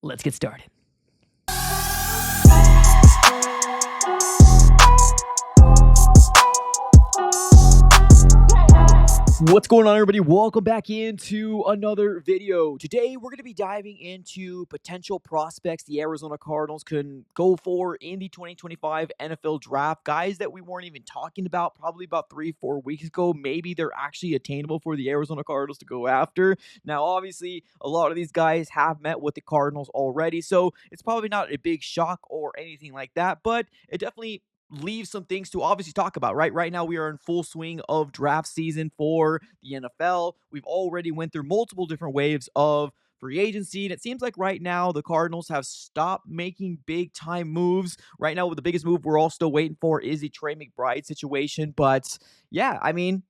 Let's get started. What's going on, everybody? Welcome back into another video. Today, we're going to be diving into potential prospects the Arizona Cardinals can go for in the 2025 NFL Draft. Guys that we weren't even talking about probably about 3-4 weeks ago. Maybe they're actually attainable for the Arizona Cardinals to go after. Now, obviously, a lot of these guys have met with the Cardinals already, so it's probably not a big shock or anything like that, but it definitely leave some things to obviously talk about, right? Right now we are in full swing of draft season for the NFL. We've already went through multiple different waves of free agency, and it seems like right now the Cardinals have stopped making big time moves. Right now, with the biggest move we're all still waiting for is the Trey McBride situation. But yeah, I mean,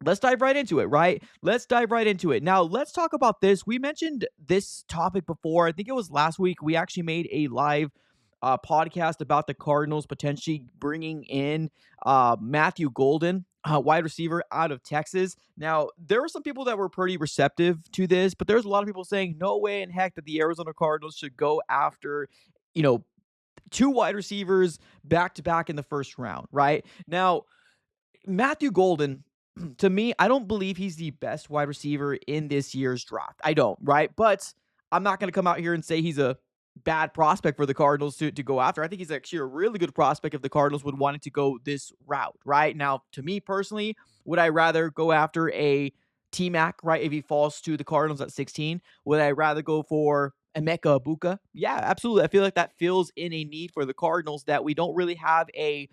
let's dive right into it, right? Let's dive right into it. Now, let's talk about this. We mentioned this topic before. I think it was last week. We actually made a live podcast about the Cardinals potentially bringing in Matthew Golden, wide receiver out of Texas. Now, there were some people that were pretty receptive to this, but there's a lot of people saying no way in heck that the Arizona Cardinals should go after, two wide receivers back to back in the first round, right? Now, Matthew Golden, to me, I don't believe he's the best wide receiver in this year's draft. I don't, right? But I'm not going to come out here and say he's a bad prospect for the Cardinals to go after. I think he's actually a really good prospect if the Cardinals would want to go this route, right? Now, to me personally, would I rather go after a T-Mac, right, if he falls to the Cardinals at 16? Would I rather go for Emeka Ibuka? Yeah, absolutely. I feel like that fills in a need for the Cardinals that we don't really have a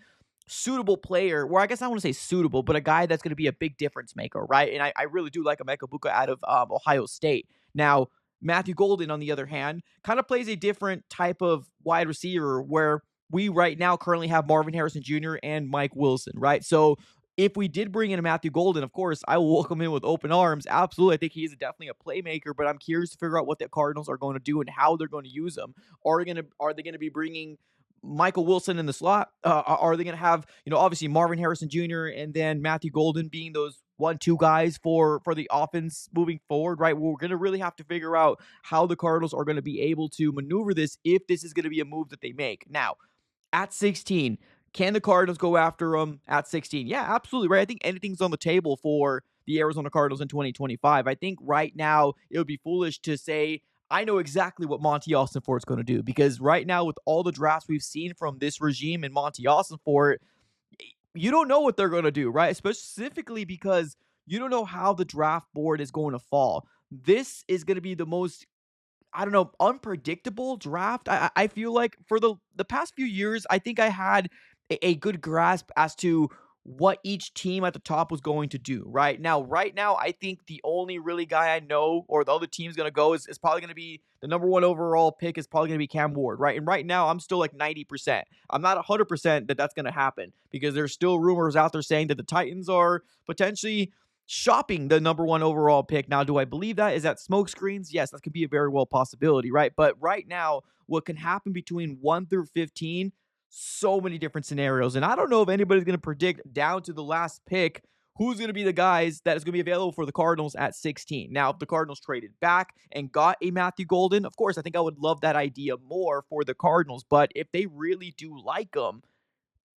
suitable player, or I guess I want to say suitable, but a guy that's going to be a big difference maker, right? And I really do like Emeka Ibuka out of Ohio State. Now, Matthew Golden, on the other hand, kind of plays a different type of wide receiver where we right now currently have Marvin Harrison Jr. and Mike Wilson, right? So if we did bring in a Matthew Golden, of course, I will welcome him with open arms. Absolutely. I think he is definitely a playmaker, but I'm curious to figure out what the Cardinals are going to do and how they're going to use him. Are they going to be bringing Michael Wilson in the slot? Are they going to have, obviously Marvin Harrison Jr. and then Matthew Golden being those 1-2 guys for the offense moving forward, right? We're going to really have to figure out how the Cardinals are going to be able to maneuver this if this is going to be a move that they make. Now, at 16, can the Cardinals go after him at 16? Yeah, absolutely, right? I think anything's on the table for the Arizona Cardinals in 2025. I think right now it would be foolish to say, I know exactly what Monty Austinfort's going to do, because right now with all the drafts we've seen from this regime and Monty Austinfort, you don't know what they're going to do, right? Specifically because you don't know how the draft board is going to fall. This is going to be the most, I don't know, unpredictable draft. I feel like for the past few years, I think I had a good grasp as to what each team at the top was going to do. Right now, I think the only really guy I know, or the other team's going to go, is probably going to be the number one overall pick is probably going to be Cam Ward, right? And right now, I'm still like 90%. I'm not 100% that that's going to happen, because there's still rumors out there saying that the Titans are potentially shopping the number one overall pick. Now, do I believe that? Is that smoke screens? Yes, that could be a very well possibility, right? But right now, what can happen between 1 through 15, so many different scenarios. And I don't know if anybody's going to predict down to the last pick who's going to be the guys that is going to be available for the Cardinals at 16. Now, if the Cardinals traded back and got a Matthew Golden, of course, I think I would love that idea more for the Cardinals. But if they really do like him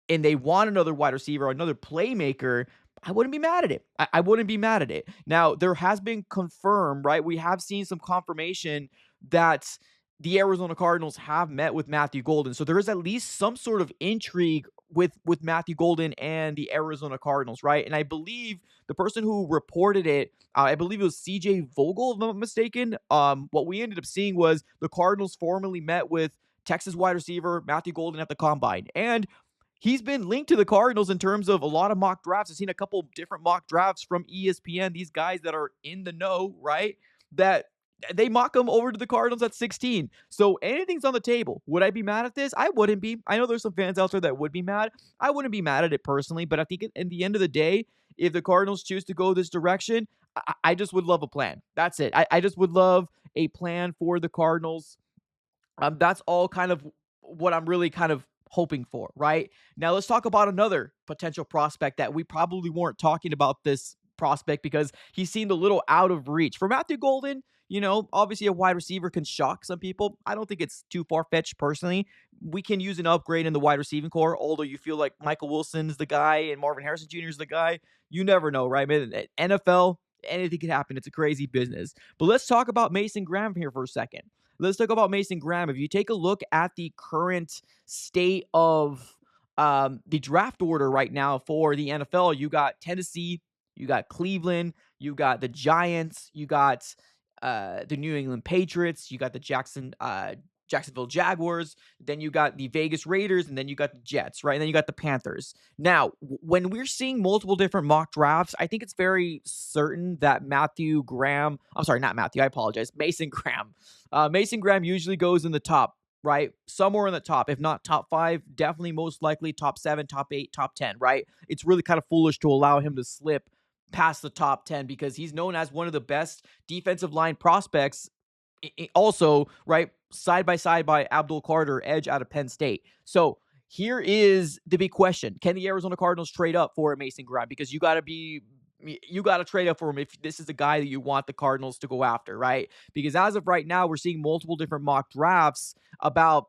and they want another wide receiver, another playmaker, I wouldn't be mad at it. I wouldn't be mad at it. Now, there has been confirmed, right? We have seen some confirmation that the Arizona Cardinals have met with Matthew Golden. So there is at least some sort of intrigue with Matthew Golden and the Arizona Cardinals, right? And I believe the person who reported it, I believe it was CJ Vogel, if I'm not mistaken. What we ended up seeing was the Cardinals formally met with Texas wide receiver Matthew Golden at the Combine. And he's been linked to the Cardinals in terms of a lot of mock drafts. I've seen a couple different mock drafts from ESPN, these guys that are in the know, right? That they mock him over to the Cardinals at 16. So anything's on the table. Would I be mad at this? I wouldn't be. I know there's some fans out there that would be mad. I wouldn't be mad at it personally, but I think at the end of the day, if the Cardinals choose to go this direction, I just would love a plan. That's it. I just would love a plan for the Cardinals. That's all kind of what I'm really kind of hoping for, right? Now let's talk about another potential prospect that we probably weren't talking about this prospect because he seemed a little out of reach. For Matthew Golden, Obviously a wide receiver can shock some people. I don't think it's too far-fetched personally. We can use an upgrade in the wide receiving core, although you feel like Michael Wilson's the guy and Marvin Harrison Jr. is the guy. You never know, right? Man, NFL, anything can happen. It's a crazy business. But let's talk about Mason Graham here for a second. Let's talk about Mason Graham. If you take a look at the current state of the draft order right now for the NFL, you got Tennessee, you got Cleveland, you got the Giants, you got the New England Patriots, you got the Jacksonville Jaguars, then you got the Vegas Raiders, and then you got the Jets, right? And then you got the Panthers. Now, when we're seeing multiple different mock drafts, I think it's very certain that Mason Graham, Mason Graham usually goes in the top, right? Somewhere in the top, if not top 5, definitely most likely top 7, top 8, top 10, right? It's really kind of foolish to allow him to slip past the top 10 because he's known as one of the best defensive line prospects. Also, right, side by side by Abdul Carter, edge out of Penn State. So here is the big question. Can the Arizona Cardinals trade up for Mason Graham? Because you got to trade up for him if this is a guy that you want the Cardinals to go after, right? Because as of right now, we're seeing multiple different mock drafts about,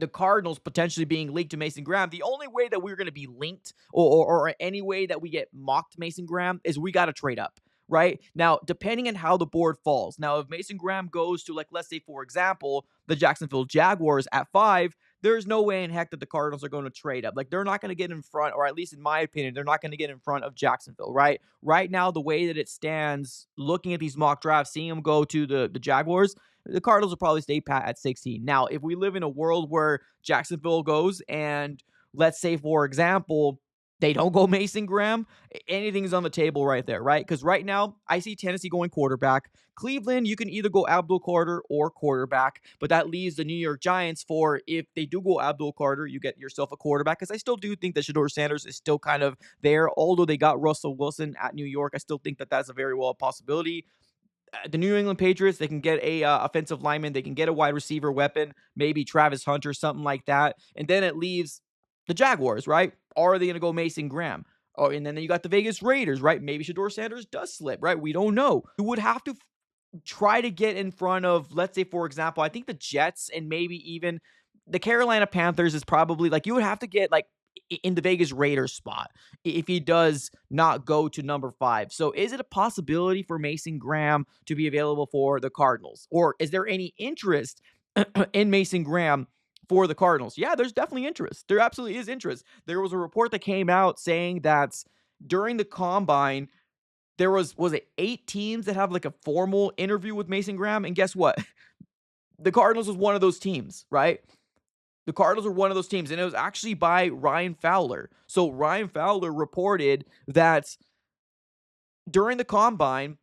the Cardinals potentially being linked to Mason Graham. The only way that we're going to be linked or any way that we get mocked Mason Graham is we got to trade up, right? Now, depending on how the board falls. Now, if Mason Graham goes to, like, let's say, for example, the Jacksonville Jaguars at 5, there's no way in heck that the Cardinals are going to trade up. Like, they're not going to get in front, or at least in my opinion, they're not going to get in front of Jacksonville, right? Right now, the way that it stands, looking at these mock drafts, seeing them go to the Jaguars, the Cardinals will probably stay pat at 16. Now, if we live in a world where Jacksonville goes and, let's say, for example, they don't go Mason Graham, anything is on the table right there, right? Because right now, I see Tennessee going quarterback. Cleveland, you can either go Abdul Carter or quarterback, but that leaves the New York Giants for, if they do go Abdul Carter, you get yourself a quarterback, because I still do think that Shedeur Sanders is still kind of there. Although they got Russell Wilson at New York, I still think that that's a very well possibility. The New England Patriots, they can get a offensive lineman, they can get a wide receiver weapon, maybe Travis Hunter, something like that. And then it leaves the Jaguars, right? Are they going to go Mason Graham? Oh, and then you got the Vegas Raiders, right? Maybe Shedeur Sanders does slip, right? We don't know. You would have to try to get in front of, let's say, for example, I think the Jets and maybe even the Carolina Panthers is probably, like, you would have to get, like, in the Vegas Raiders spot if he does not go to number 5. So is it a possibility for Mason Graham to be available for the Cardinals? Or is there any interest in Mason Graham for the Cardinals? Yeah, there's definitely interest. There absolutely is interest. There was a report that came out saying that during the combine, there was it 8 teams that have, like, a formal interview with Mason Graham? And guess what? The Cardinals was one of those teams, right? The Cardinals were one of those teams, and it was actually by Ryan Fowler. So Ryan Fowler reported that during the combine,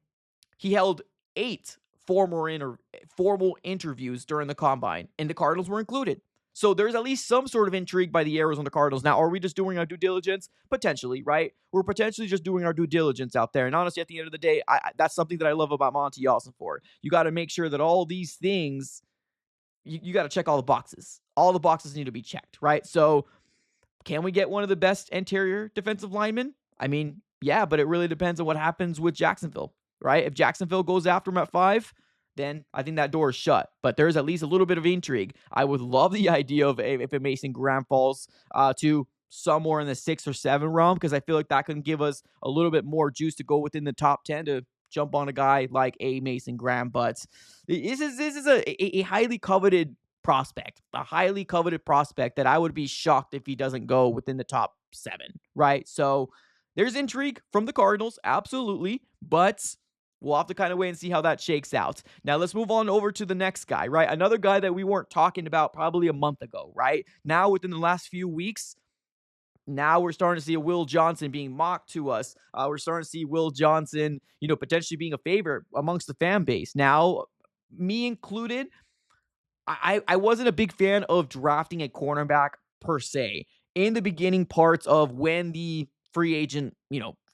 he held 8 formal interviews during the combine, and the Cardinals were included. So there's at least some sort of intrigue by the Arizona Cardinals. Now, are we just doing our due diligence? Potentially, right? We're potentially just doing our due diligence out there. And honestly, at the end of the day, that's something that I love about Monty Ossenfort. You got to make sure that all these things, you got to check all the boxes. All the boxes need to be checked, right? So can we get one of the best interior defensive linemen? I mean, yeah, but it really depends on what happens with Jacksonville, right? If Jacksonville goes after him at 5, then I think that door is shut. But there's at least a little bit of intrigue. I would love the idea of if a Mason Graham falls to somewhere in the 6 or 7 realm, because I feel like that can give us a little bit more juice to go within the top 10 to jump on a guy like a Mason Graham. But this is a highly coveted prospect, that I would be shocked if he doesn't go within the top 7, right? So there's intrigue from the Cardinals, absolutely, but we'll have to kind of wait and see how that shakes out. Now let's move on over to the next guy, right? Another guy that we weren't talking about probably a month ago, right? Now within the last few weeks, now we're starting to see a Will Johnson being mocked to us. We're starting to see Will Johnson, potentially being a favorite amongst the fan base. Now, me included, I wasn't a big fan of drafting a cornerback per se in the beginning parts of when the free agent,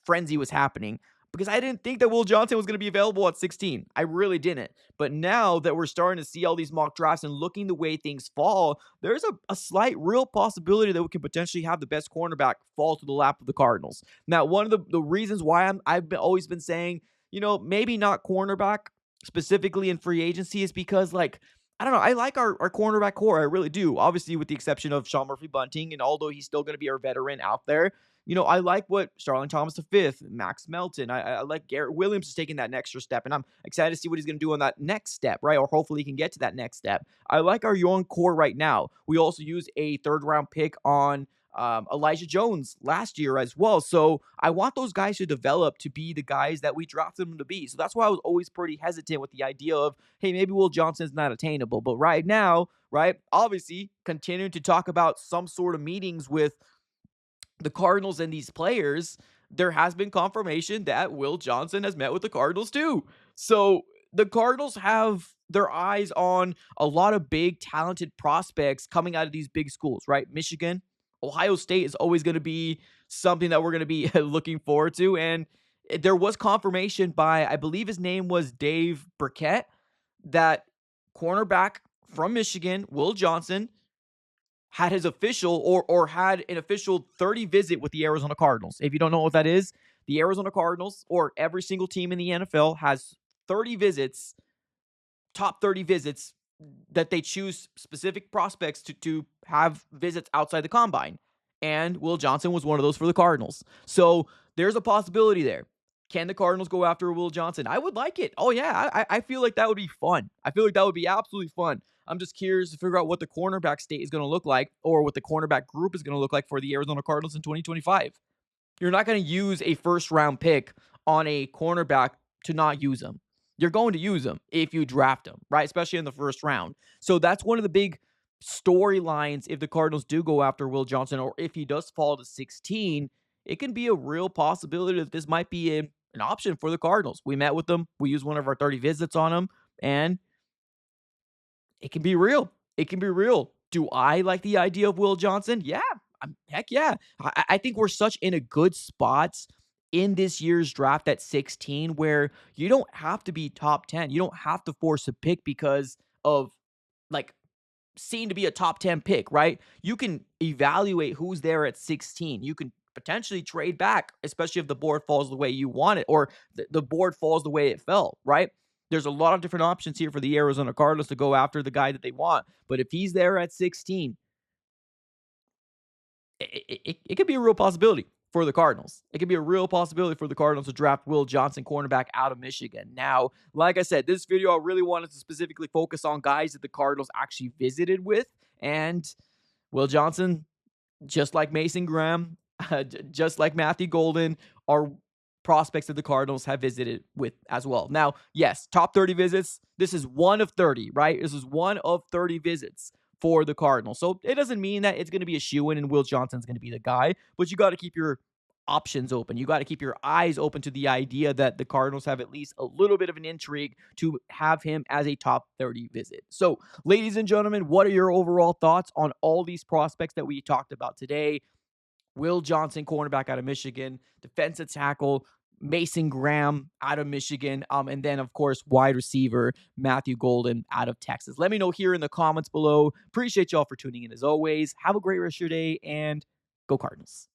frenzy was happening, because I didn't think that Will Johnson was going to be available at 16. I really didn't. But now that we're starting to see all these mock drafts and looking the way things fall, there's a slight real possibility that we could potentially have the best cornerback fall to the lap of the Cardinals. Now, one of the reasons why I've always been saying, maybe not cornerback specifically in free agency is because, like, I don't know. I like our cornerback core. I really do. Obviously, with the exception of Sean Murphy Bunting, and although he's still going to be our veteran out there, I like what Starling Thomas V, Max Melton. I like Garrett Williams is taking that extra step, and I'm excited to see what he's going to do on that next step, right? Or hopefully he can get to that next step. I like our young core right now. We also used a third-round pick on Elijah Jones last year as well. So I want those guys to develop to be the guys that we drafted them to be. So that's why I was always pretty hesitant with the idea of, hey, maybe Will Johnson's not attainable. But right now, right, obviously continuing to talk about some sort of meetings with the Cardinals and these players, there has been confirmation that Will Johnson has met with the Cardinals too. So the Cardinals have their eyes on a lot of big, talented prospects coming out of these big schools, right? Michigan, Ohio State is always going to be something that we're going to be looking forward to. And there was confirmation by, I believe his name was Dave Burkett, that cornerback from Michigan, Will Johnson, had his official or had an official 30 visit with the Arizona Cardinals. If you don't know what that is, the Arizona Cardinals, or every single team in the NFL, has 30 visits, top 30 visits, that they choose specific prospects to have visits outside the combine. And Will Johnson was one of those for the Cardinals. So there's a possibility there. Can the Cardinals go after Will Johnson? I would like it. Oh, yeah. I feel like that would be fun. I feel like that would be absolutely fun. I'm just curious to figure out what the cornerback state is going to look like, or what the cornerback group is going to look like for the Arizona Cardinals in 2025. You're not going to use a first-round pick on a cornerback to not use them. You're going to use them if you draft them, right? Especially in the first round. So that's one of the big storylines if the Cardinals do go after Will Johnson, or if he does fall to 16, it can be a real possibility that this might be an option for the Cardinals. We met with them. We used one of our 30 visits on them, and it can be real. It can be real. Do I like the idea of Will Johnson? Yeah. Heck yeah. I think we're such in a good spot in this year's draft at 16 where you don't have to be top 10. You don't have to force a pick because of, like, seen to be a top 10 pick, right? You can evaluate who's there at 16. You can potentially trade back, especially if the board falls the way you want it, or the board falls the way it fell, right? There's a lot of different options here for the Arizona Cardinals to go after the guy that they want. But if he's there at 16, it could be a real possibility for the Cardinals. It could be a real possibility for the Cardinals to draft Will Johnson, cornerback out of Michigan. Now, like I said, this video, I really wanted to specifically focus on guys that the Cardinals actually visited with. And Will Johnson, just like Mason Graham, just like Matthew Golden, are prospects that the Cardinals have visited with as well. Now, yes, top 30 visits. This is one of 30, right? This is one of 30 visits for the Cardinals. So it doesn't mean that it's going to be a shoo-in and Will Johnson's going to be the guy, but you got to keep your options open. You got to keep your eyes open to the idea that the Cardinals have at least a little bit of an intrigue to have him as a top 30 visit. So, ladies and gentlemen, what are your overall thoughts on all these prospects that we talked about today? Will Johnson, cornerback out of Michigan, defensive tackle Mason Graham out of Michigan, and then, of course, wide receiver Matthew Golden out of Texas. Let me know here in the comments below. Appreciate y'all for tuning in as always. Have a great rest of your day, and go Cardinals.